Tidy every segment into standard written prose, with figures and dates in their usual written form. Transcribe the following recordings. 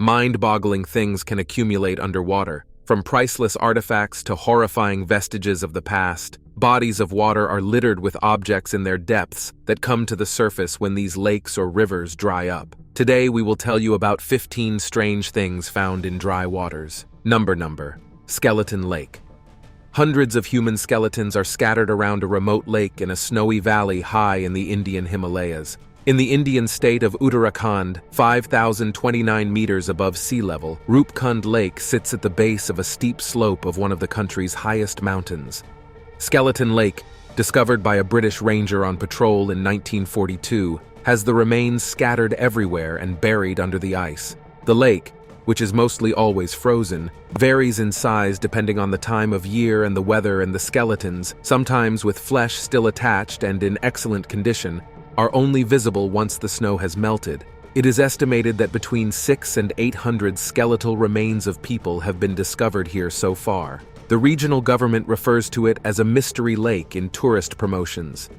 Mind-boggling things can accumulate underwater. From priceless artifacts to horrifying vestiges of the past, bodies of water are littered with objects in their depths that come to the surface when these lakes or rivers dry up. Today we will tell you about 15 strange things found in dry waters. Number. Skeleton Lake. Hundreds of human skeletons are scattered around a remote lake in a snowy valley high in the Indian Himalayas. In the Indian state of Uttarakhand, 5,029 meters above sea level, Rupkund Lake sits at the base of a steep slope of one of the country's highest mountains. Skeleton Lake, discovered by a British ranger on patrol in 1942, has the remains scattered everywhere and buried under the ice. The lake, which is mostly always frozen, varies in size depending on the time of year and the weather, and the skeletons, sometimes with flesh still attached and in excellent condition, are only visible once the snow has melted. It is estimated that between 600 and 800 skeletal remains of people have been discovered here so far. The regional government refers to it as a mystery lake in tourist promotions.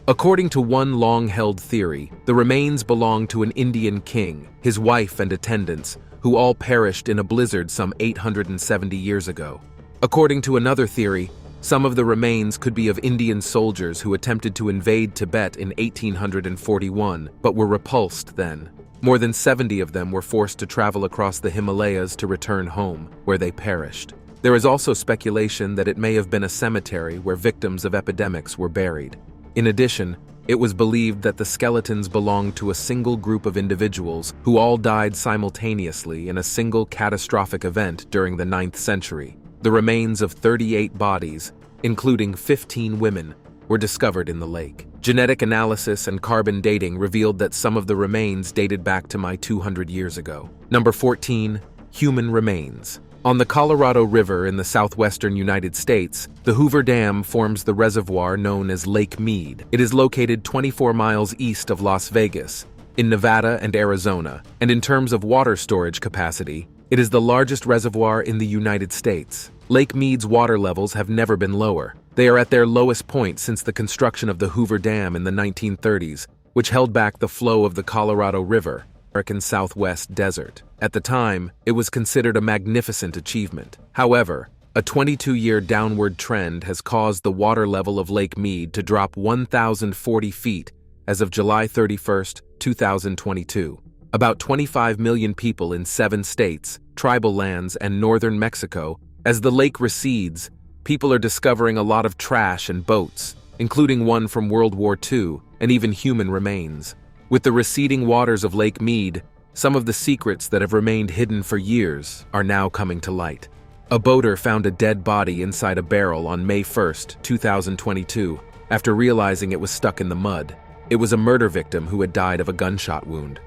According to one long-held theory, the remains belong to an Indian king, his wife and attendants, who all perished in a blizzard some 870 years ago. According to another theory, some of the remains could be of Indian soldiers who attempted to invade Tibet in 1841, but were repulsed then. More than 70 of them were forced to travel across the Himalayas to return home, where they perished. There is also speculation that it may have been a cemetery where victims of epidemics were buried. In addition, it was believed that the skeletons belonged to a single group of individuals who all died simultaneously in a single catastrophic event during the 9th century. The remains of 38 bodies, including 15 women, were discovered in the lake. Genetic analysis and carbon dating revealed that some of the remains dated back to 200 years ago. Number 14. Human remains. On the Colorado River in the southwestern United States, the Hoover Dam forms the reservoir known as Lake Mead. It is located 24 miles east of Las Vegas, in Nevada and Arizona, and in terms of water storage capacity, it is the largest reservoir in the United States. Lake Mead's water levels have never been lower. They are at their lowest point since the construction of the Hoover Dam in the 1930s, which held back the flow of the Colorado River, American Southwest desert. At the time, it was considered a magnificent achievement. However, a 22-year downward trend has caused the water level of Lake Mead to drop 1,040 feet as of July 31, 2022. About 25 million people in 7 states, tribal lands, and northern Mexico. As the lake recedes, people are discovering a lot of trash and boats, including one from World War II, and even human remains. With the receding waters of Lake Mead, some of the secrets that have remained hidden for years are now coming to light. A boater found a dead body inside a barrel on May 1, 2022, after realizing it was stuck in the mud. It was a murder victim who had died of a gunshot wound.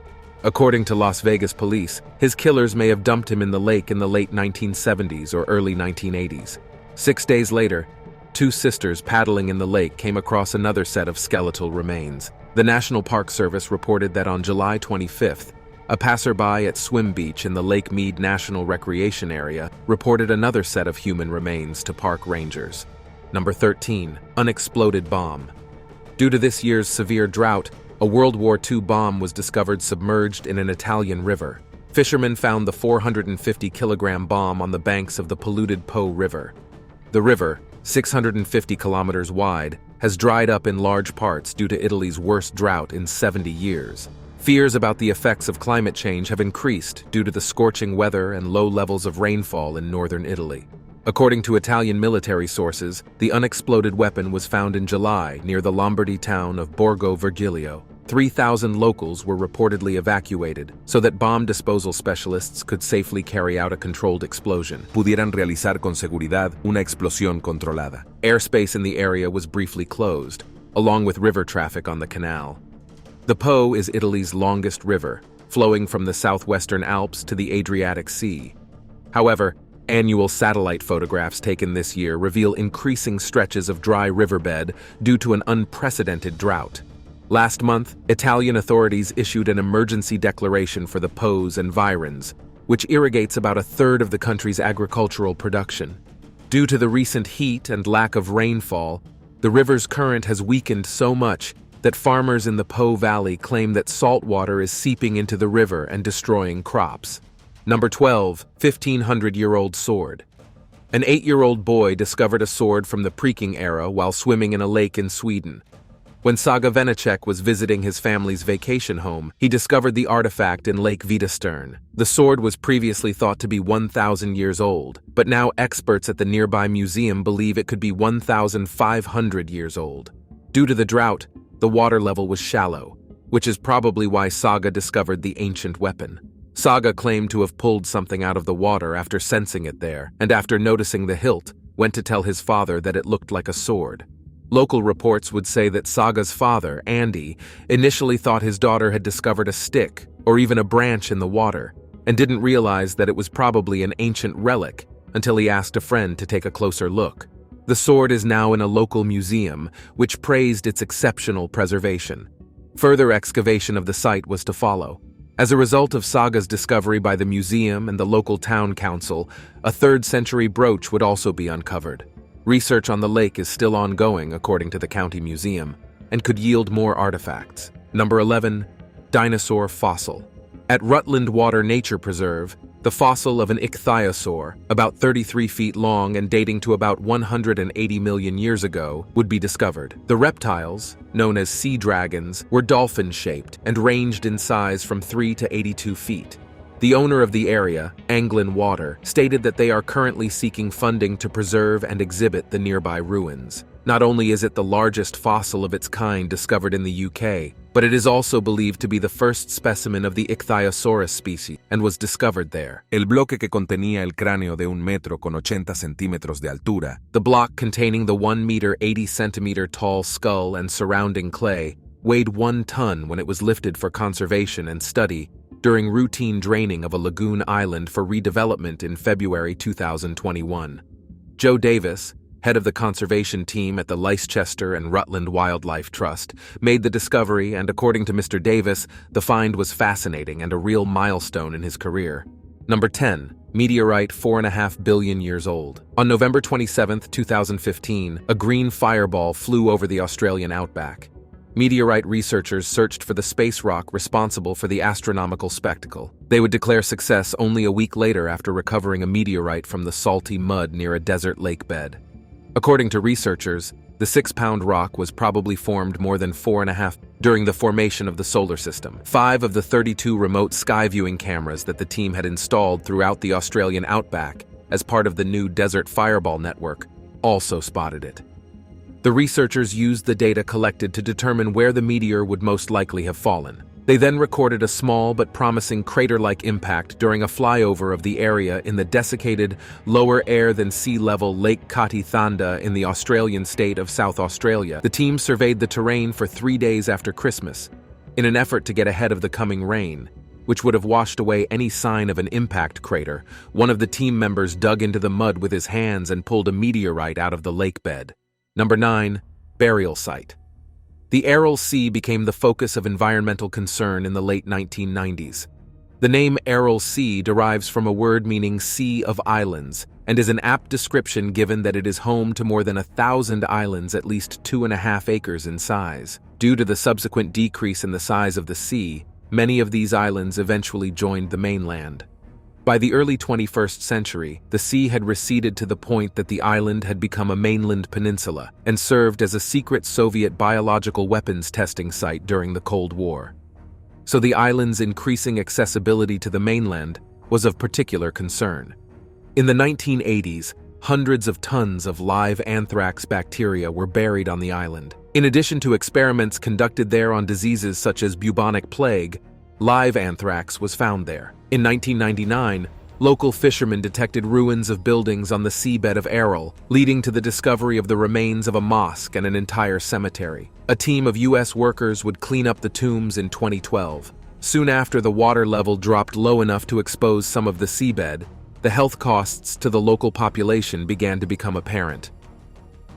According to Las Vegas police, his killers may have dumped him in the lake in the late 1970s or early 1980s. 6 days later, 2 sisters paddling in the lake came across another set of skeletal remains. The National Park Service reported that on July 25th, a passerby at Swim Beach in the Lake Mead National Recreation Area reported another set of human remains to park rangers. Number 13. Unexploded bomb. Due to this year's severe drought, a World War II bomb was discovered submerged in an Italian river. Fishermen found the 450-kilogram bomb on the banks of the polluted Po River. The river, 650 kilometers wide, has dried up in large parts due to Italy's worst drought in 70 years. Fears about the effects of climate change have increased due to the scorching weather and low levels of rainfall in northern Italy. According to Italian military sources, the unexploded weapon was found in July near the Lombardy town of Borgo Vergilio. 3,000 locals were reportedly evacuated so that bomb disposal specialists could safely carry out a controlled explosion. Pudieran realizar con seguridad una explosión controlada. Airspace in the area was briefly closed, along with river traffic on the canal. The Po is Italy's longest river, flowing from the southwestern Alps to the Adriatic Sea. However, annual satellite photographs taken this year reveal increasing stretches of dry riverbed due to an unprecedented drought. Last month, Italian authorities issued an emergency declaration for the Po's environs, which irrigates about a third of the country's agricultural production. Due to the recent heat and lack of rainfall, the river's current has weakened so much that farmers in the Po Valley claim that salt water is seeping into the river and destroying crops. Number 12, 1500-year-old sword. An 8-year-old boy discovered a sword from the Viking era while swimming in a lake in Sweden. When Saga Venecek was visiting his family's vacation home, he discovered the artifact in Lake Videstern. The sword was previously thought to be 1,000 years old, but now experts at the nearby museum believe it could be 1,500 years old. Due to the drought, the water level was shallow, which is probably why Saga discovered the ancient weapon. Saga claimed to have pulled something out of the water after sensing it there, and after noticing the hilt, went to tell his father that it looked like a sword. Local reports would say that Saga's father, Andy, initially thought his daughter had discovered a stick or even a branch in the water, and didn't realize that it was probably an ancient relic until he asked a friend to take a closer look. The sword is now in a local museum, which praised its exceptional preservation. Further excavation of the site was to follow. As a result of Saga's discovery by the museum and the local town council, a 3rd-century brooch would also be uncovered. Research on the lake is still ongoing, according to the county museum, and could yield more artifacts. Number 11, dinosaur fossil. At Rutland Water Nature Preserve, the fossil of an ichthyosaur, about 33 feet long and dating to about 180 million years ago, would be discovered. The reptiles, known as sea dragons, were dolphin-shaped and ranged in size from 3 to 82 feet. The owner of the area, Anglin Water, stated that they are currently seeking funding to preserve and exhibit the nearby ruins. Not only is it the largest fossil of its kind discovered in the UK, but it is also believed to be the first specimen of the Ichthyosaurus species and was discovered there. El bloque que contenía el cráneo de 1 metro con 80 centímetros de altura. The block containing the 1 meter 80 centimeter tall skull and surrounding clay weighed 1 ton when it was lifted for conservation and study during routine draining of a lagoon island for redevelopment in February 2021. Joe Davis, head of the conservation team at the Leicester and Rutland Wildlife Trust, made the discovery, and according to Mr. Davis, the find was fascinating and a real milestone in his career. Number 10. Meteorite 4.5 billion years old. On November 27, 2015, a green fireball flew over the Australian outback. Meteorite researchers searched for the space rock responsible for the astronomical spectacle. They would declare success only a week later after recovering a meteorite from the salty mud near a desert lake bed. According to researchers, the 6-pound rock was probably formed more than 4.5 during the formation of the solar system. 5 of the 32 remote sky viewing cameras that the team had installed throughout the Australian outback as part of the new Desert Fireball network also spotted it. The researchers used the data collected to determine where the meteor would most likely have fallen. They then recorded a small but promising crater-like impact during a flyover of the area in the desiccated, lower air than sea level Lake Kati Thanda in the Australian state of South Australia. The team surveyed the terrain for 3 days after Christmas, in an effort to get ahead of the coming rain, which would have washed away any sign of an impact crater. One of the team members dug into the mud with his hands and pulled a meteorite out of the lake bed. Number 9. Burial site. The Aral Sea became the focus of environmental concern in the late 1990s. The name Aral Sea derives from a word meaning sea of islands and is an apt description given that it is home to more than 1,000 islands at least 2.5 acres in size. Due to the subsequent decrease in the size of the sea, many of these islands eventually joined the mainland. By the early 21st century, the sea had receded to the point that the island had become a mainland peninsula and served as a secret Soviet biological weapons testing site during the Cold War. So the island's increasing accessibility to the mainland was of particular concern. In the 1980s, hundreds of tons of live anthrax bacteria were buried on the island. In addition to experiments conducted there on diseases such as bubonic plague, live anthrax was found there. In 1999, local fishermen detected ruins of buildings on the seabed of Aral, leading to the discovery of the remains of a mosque and an entire cemetery. A team of U.S. workers would clean up the tombs in 2012. Soon after the water level dropped low enough to expose some of the seabed, the health costs to the local population began to become apparent.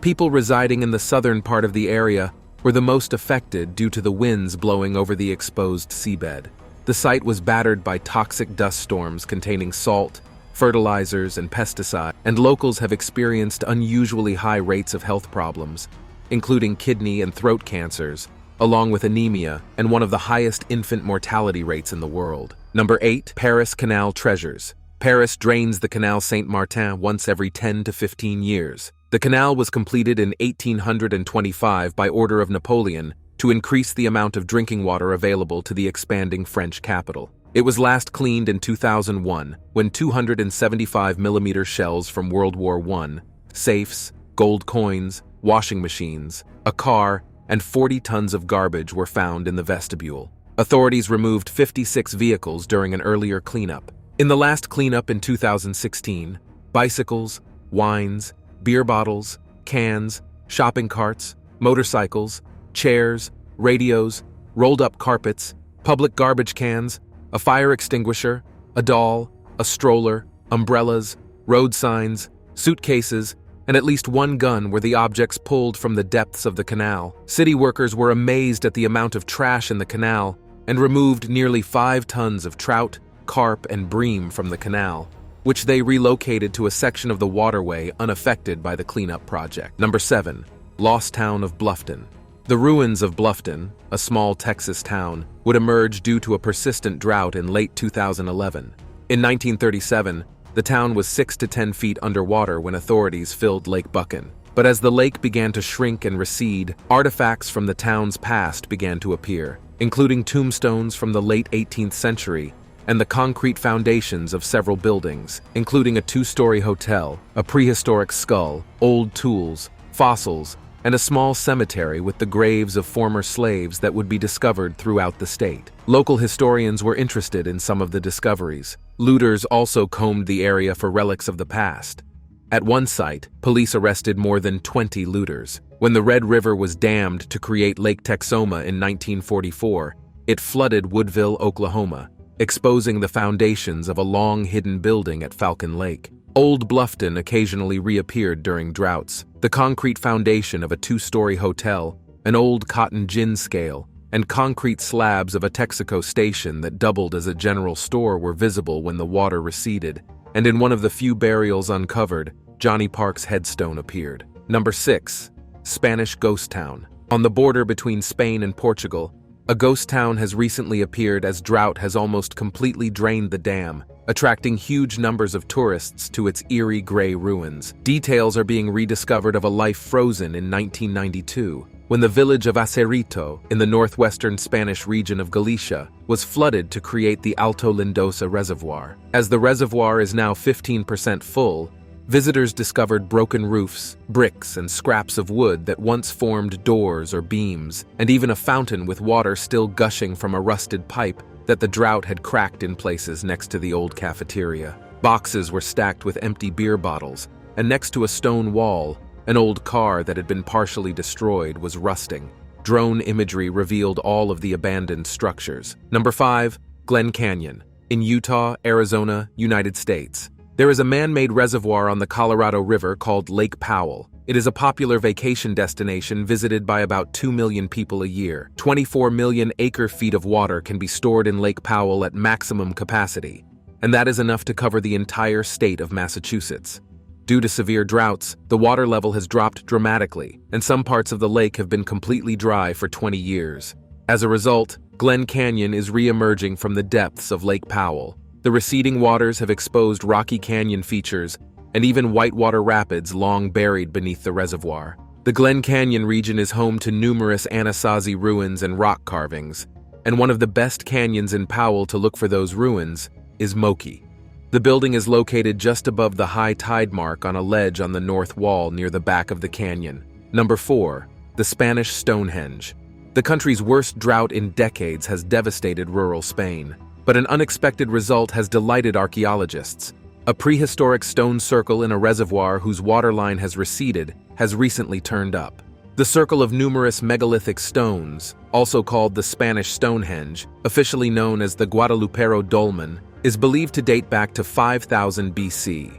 People residing in the southern part of the area were the most affected due to the winds blowing over the exposed seabed. The site was battered by toxic dust storms containing salt, fertilizers, and pesticides, and locals have experienced unusually high rates of health problems, including kidney and throat cancers, along with anemia and one of the highest infant mortality rates in the world. Number 8. Paris Canal treasures. Paris drains the Canal St Martin once every 10 to 15 years. The canal was completed in 1825 by order of Napoleon to increase the amount of drinking water available to the expanding French capital. It was last cleaned in 2001 when 275mm shells from World War I, safes, gold coins, washing machines, a car, and 40 tons of garbage were found in the vestibule. Authorities removed 56 vehicles during an earlier cleanup. In the last cleanup in 2016, bicycles, wines, beer bottles, cans, shopping carts, motorcycles, chairs, radios, rolled-up carpets, public garbage cans, a fire extinguisher, a doll, a stroller, umbrellas, road signs, suitcases, and at least one gun were the objects pulled from the depths of the canal. City workers were amazed at the amount of trash in the canal and removed nearly 5 tons of trout, carp, and bream from the canal, which they relocated to a section of the waterway unaffected by the cleanup project. Number 7. Lost Town of Bluffton. The ruins of Bluffton, a small Texas town, would emerge due to a persistent drought in late 2011. In 1937, the town was 6 to 10 feet underwater when authorities filled Lake Buchan. But as the lake began to shrink and recede, artifacts from the town's past began to appear, including tombstones from the late 18th century and the concrete foundations of several buildings, including a 2-story hotel, a prehistoric skull, old tools, fossils, and a small cemetery with the graves of former slaves that would be discovered throughout the state. Local historians were interested in some of the discoveries. Looters also combed the area for relics of the past. At one site, police arrested more than 20 looters. When the Red River was dammed to create Lake Texoma in 1944, it flooded Woodville, Oklahoma, exposing the foundations of a long-hidden building at Falcon Lake. Old Bluffton occasionally reappeared during droughts. The concrete foundation of a 2-story hotel, an old cotton gin scale, and concrete slabs of a Texaco station that doubled as a general store were visible when the water receded, and in one of the few burials uncovered, Johnny Park's headstone appeared. Number 6. Spanish Ghost Town. On the border between Spain and Portugal, a ghost town has recently appeared as drought has almost completely drained the dam, attracting huge numbers of tourists to its eerie gray ruins. Details are being rediscovered of a life frozen in 1992, when the village of Acerrito, in the northwestern Spanish region of Galicia, was flooded to create the Alto Lindosa Reservoir. As the reservoir is now 15% full, visitors discovered broken roofs, bricks, and scraps of wood that once formed doors or beams, and even a fountain with water still gushing from a rusted pipe that the drought had cracked in places next to the old cafeteria. Boxes were stacked with empty beer bottles, and next to a stone wall, an old car that had been partially destroyed was rusting. Drone imagery revealed all of the abandoned structures. Number 5. Glen Canyon. In Utah, Arizona, United States. There is a man-made reservoir on the Colorado River called Lake Powell. It is a popular vacation destination visited by about 2 million people a year. 24 million acre-feet of water can be stored in Lake Powell at maximum capacity, and that is enough to cover the entire state of Massachusetts. Due to severe droughts, the water level has dropped dramatically, and some parts of the lake have been completely dry for 20 years. As a result, Glen Canyon is re-emerging from the depths of Lake Powell. The receding waters have exposed rocky canyon features and even whitewater rapids long buried beneath the reservoir. The Glen Canyon region is home to numerous Anasazi ruins and rock carvings, and one of the best canyons in Powell to look for those ruins is Moki. The building is located just above the high tide mark on a ledge on the north wall near the back of the canyon. Number 4. The Spanish Stonehenge. The country's worst drought in decades has devastated rural Spain, but an unexpected result has delighted archaeologists. A prehistoric stone circle in a reservoir whose waterline has receded has recently turned up. The circle of numerous megalithic stones, also called the Spanish Stonehenge, officially known as the Guadalupero Dolmen, is believed to date back to 5000 BC.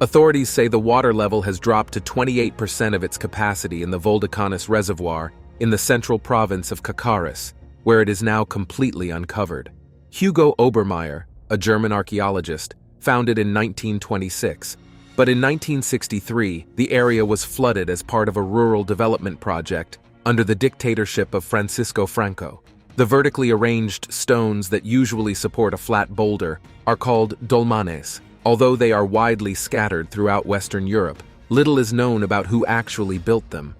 Authorities say the water level has dropped to 28% of its capacity in the Voldacanes Reservoir in the central province of Cacares, where it is now completely uncovered. Hugo Obermeier, a German archaeologist, found it in 1926, but in 1963, the area was flooded as part of a rural development project, under the dictatorship of Francisco Franco. The vertically arranged stones that usually support a flat boulder are called dolmanes. Although they are widely scattered throughout Western Europe, little is known about who actually built them.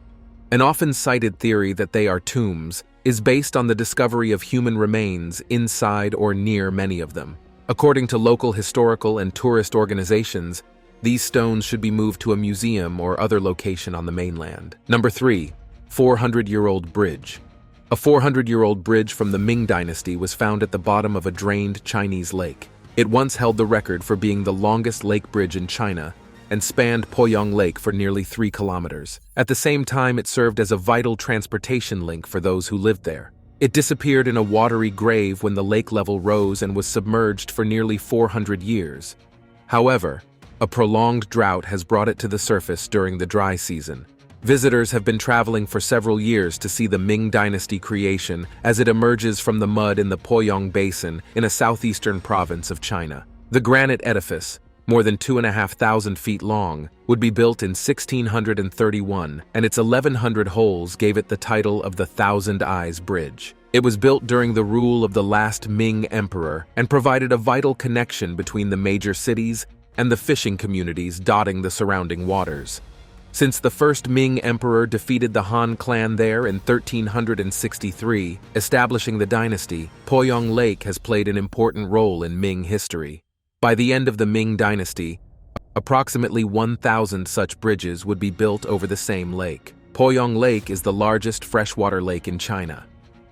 An often cited theory that they are tombs is based on the discovery of human remains inside or near many of them. According to local historical and tourist organizations, these stones should be moved to a museum or other location on the mainland. Number 3. 400-year-old bridge. A 400-year-old bridge from the Ming Dynasty was found at the bottom of a drained Chinese lake. It once held the record for being the longest lake bridge in China and spanned Poyang Lake for nearly 3 kilometers. At the same time, it served as a vital transportation link for those who lived there. It disappeared in a watery grave when the lake level rose and was submerged for nearly 400 years. However, a prolonged drought has brought it to the surface during the dry season. Visitors have been traveling for several years to see the Ming Dynasty creation as it emerges from the mud in the Poyang Basin in a southeastern province of China. The granite edifice, more than 2,500 feet long, would be built in 1631, and its 1,100 holes gave it the title of the Thousand Eyes Bridge. It was built during the rule of the last Ming emperor and provided a vital connection between the major cities and the fishing communities dotting the surrounding waters. Since the first Ming emperor defeated the Han clan there in 1363, establishing the dynasty, Poyang Lake has played an important role in Ming history. By the end of the Ming dynasty, approximately 1,000 such bridges would be built over the same lake. Poyang Lake is the largest freshwater lake in China.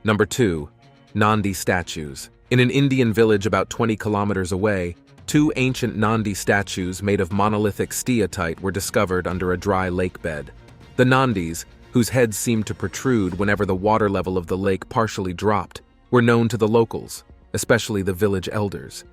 Number 2. Nandi statues. In an Indian village about 20 kilometers away, 2 ancient Nandi statues made of monolithic steatite were discovered under a dry lake bed. The Nandis, whose heads seemed to protrude whenever the water level of the lake partially dropped, were known to the locals, especially the village elders.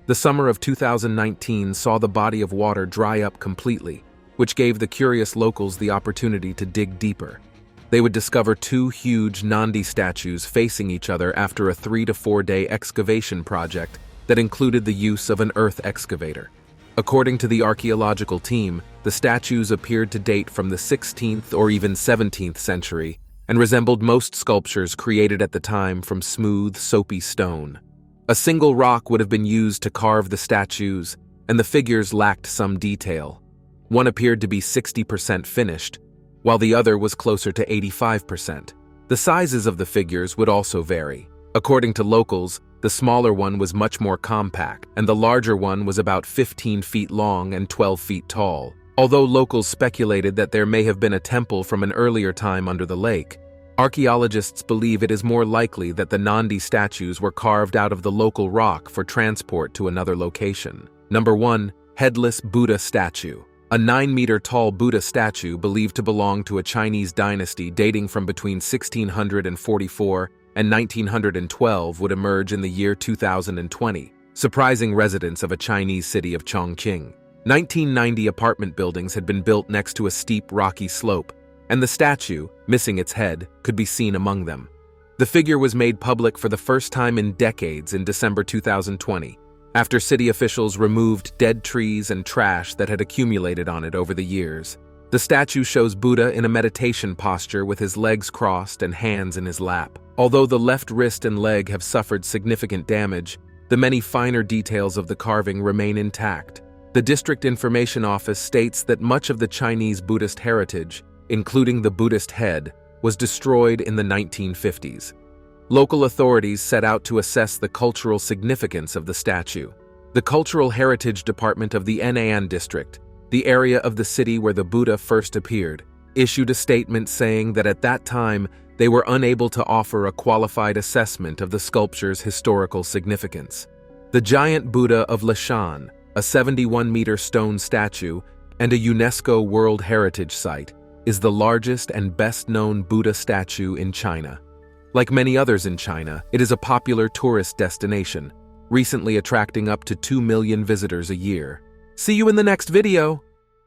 The summer of 2019 saw the body of water dry up completely, which gave the curious locals the opportunity to dig deeper. They would discover 2 huge Nandi statues facing each other after a 3 to 4 day excavation project that included the use of an earth excavator. According to the archaeological team, the statues appeared to date from the 16th or even 17th century and resembled most sculptures created at the time from smooth, soapy stone. A single rock would have been used to carve the statues, and the figures lacked some detail. One appeared to be 60% finished, while the other was closer to 85%. The sizes of the figures would also vary. According to locals, the smaller one was much more compact, and the larger one was about 15 feet long and 12 feet tall. Although locals speculated that there may have been a temple from an earlier time under the lake, archaeologists believe it is more likely that the Nandi statues were carved out of the local rock for transport to another location. Number 1. Headless Buddha statue. A 9-meter-tall Buddha statue believed to belong to a Chinese dynasty dating from between 1644 and 1912 would emerge in the year 2020, surprising residents of a Chinese city of Chongqing. 1990 apartment buildings had been built next to a steep, rocky slope, and the statue, missing its head, could be seen among them. The figure was made public for the first time in decades in December 2020, after city officials removed dead trees and trash that had accumulated on it over the years. The statue shows Buddha in a meditation posture with his legs crossed and hands in his lap. Although the left wrist and leg have suffered significant damage, the many finer details of the carving remain intact. The District Information Office states that much of the Chinese Buddhist heritage, including the Buddhist head, was destroyed in the 1950s. Local authorities set out to assess the cultural significance of the statue. The Cultural Heritage Department of the Nan District, the area of the city where the Buddha first appeared, issued a statement saying that at that time they were unable to offer a qualified assessment of the sculpture's historical significance. The giant Buddha of Leshan, a 71-meter stone statue and a UNESCO World Heritage Site, is the largest and best-known Buddha statue in China. Like many others in China, it is a popular tourist destination, recently attracting up to 2 million visitors a year. See you in the next video!